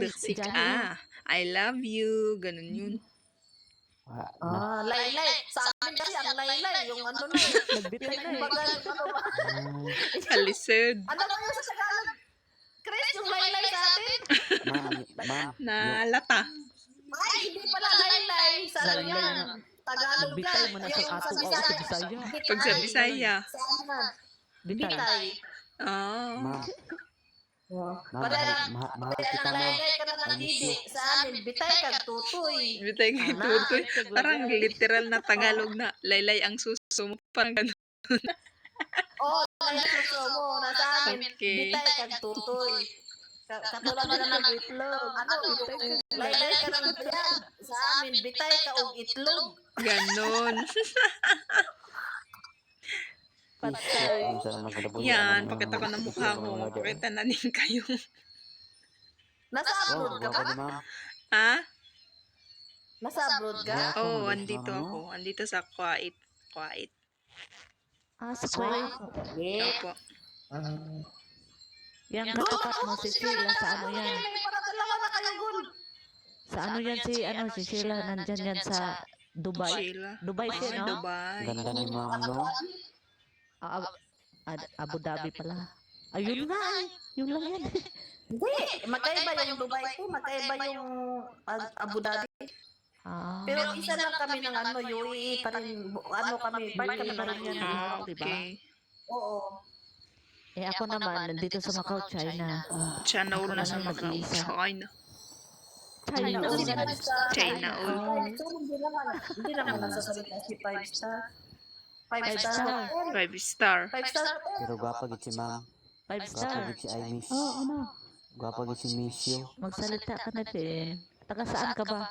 Magbiksik, Johnny. I love you, ganun yun. Laylay. Sa amin kasi ang laylay, yung ano na eh. Nagbitay na eh. Bagal, ano ba? Kalisod. Ano ba yung sa Tagalog? Chris, yung laylay sa atin? Ma'am, Nalata. Ay, hindi pala laylay. Sa ano Laylay yan? nga. Tagalog Nagbitay yan. man na Yung sa ato sa o sa Bisaya. Pag sa Bisaya. Sa ano na? Bitay. Bitay. ma'am, mahal Kaya kita, nang ma'am. laylay ka na ng didi. Sa amin, bitay kag tutoy. Bitay kay tutoy. Parang literal na Tagalog na laylay ang suso mo. Parang ganun. Oo, laylay suso mo. Nasa amin, Okay. bitay kag tutoy. Katulad na ng itlog. Ano, laylay ka ng biyag. Sa amin, bitay ka og itlog. Ganon. Patay. Yan, pakita ko ng mukha ko. Pakita na din kayo. Nasa abroad ka ba? ma'am. Ha? Nasa abroad ka? Oo, andito ako. Andito sa Kuwait. Kuwait. Sa Kuwait. Opo. Yang katapat mo si Sheila sa ano yan? Para dalawa na kayo, Gun. Sa ano yan si Sheila nandyan yan sa Dubai. Sheila. Dubai siya, no? Dubai. Ganda ni ma'am, no? Abu Dhabi pala. Ayun nga eh. Yung lang yan. Hindi, magkaiba yung Dubai ko, magkaiba yung Abu Dhabi. Pero isa lang kami ng ano, UAE pa rin, ano kami, part kami pa rin yan. Diba? Okay. Oo. Eh ako naman, nandito sa Macau, China. China all na sa Ako Macau. naman nag-iisa. China. China Kasi all. naman sa China all. Hindi naman nasasalita si 5 star. 5 Five star. star. 5 star. 5 star. Pero gwapa gid si ma'am. 5 Gwapa star. gid si I miss. Ano? Gwapa gid si Misyo. Magsalita ka na din. Taga saan ka ba?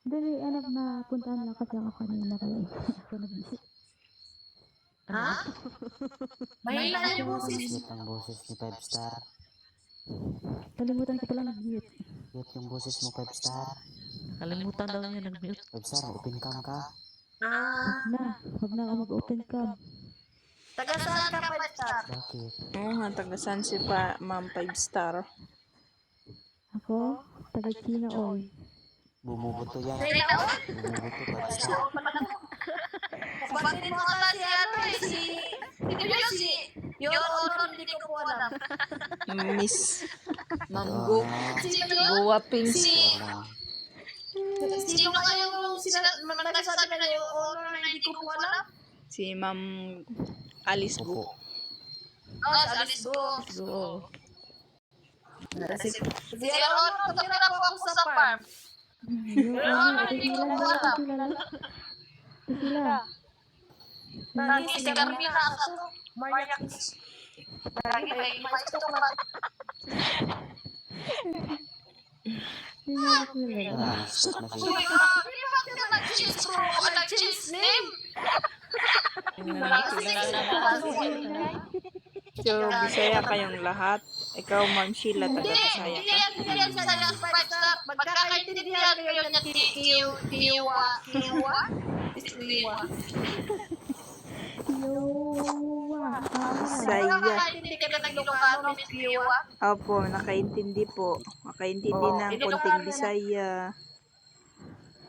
Dali, anak na puntahan lang kasi ako kanina kaya ako nag-isip. Ha? Mahina yung boses. Cute ang boses ni 5 star. Kalimutan ko pala nag-mute. Cute yung boses mo 5 star. Kalimutan daw niya nag-mute. 5 star, open cam ka. Huwag na ako mag-open cam. Taga saan ka 5 star? Bakit? Oo, tagasan si Ma'am 5 star. Ako, taga China oy. Bumubuto yan. Bumubuto 5 star. Kapatid mo ata si ano eh, si Your Honor, hindi ko po alam. Miss Ma'am Go. Sino yun? Goa Pings. Sino nga yung nagsasabi ka na yung honor na hindi ko po alam? Si Ma'am Alice Go. Opo. Sa Alice Go. Go. Si Your Honor, tumira po ako sa farm. Yung ano, Hindi ko po alam. sila. Lagi si Carmina ako. Maria Kiss. Lagi may maestro ko man. Stop na siya. Uy, grabe naman ka nag-change bro. Nag-change name. So, Bisaya kayong lahat. Ikaw, Ma'am Sheila, taga Bisaya Hindi ka. yan, hindi yan sa 5 star. Magkakaintindihan kayo niya Tiwa. Bisaya. Magkakaintindi ka ng Ilocano, Miss Tiwa. Opo, nakaintindi po. Nakaintindi ng konting Bisaya.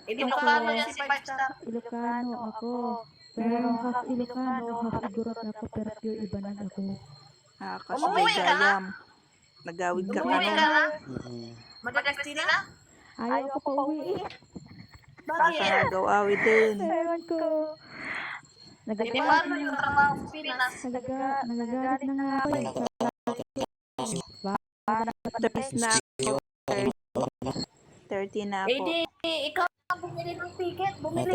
Ilocano yan si 5 star. Ilocano ako. Pero half Ilocano, half Igorot na ako, pero pure Ibanan ako. Kasubay gayam. Nagawid ka Umuwi ka kanon. na? Madagastina? Ayaw ko pa uwi. Bakit? Kakagawawi din. Ewan ko. Di paano yung trabaho sa Pinas? Nagagalit na nga ako eh. Tapos na ako. 30 na ako. Eh di, ikaw ang bumili ng ticket. Bumili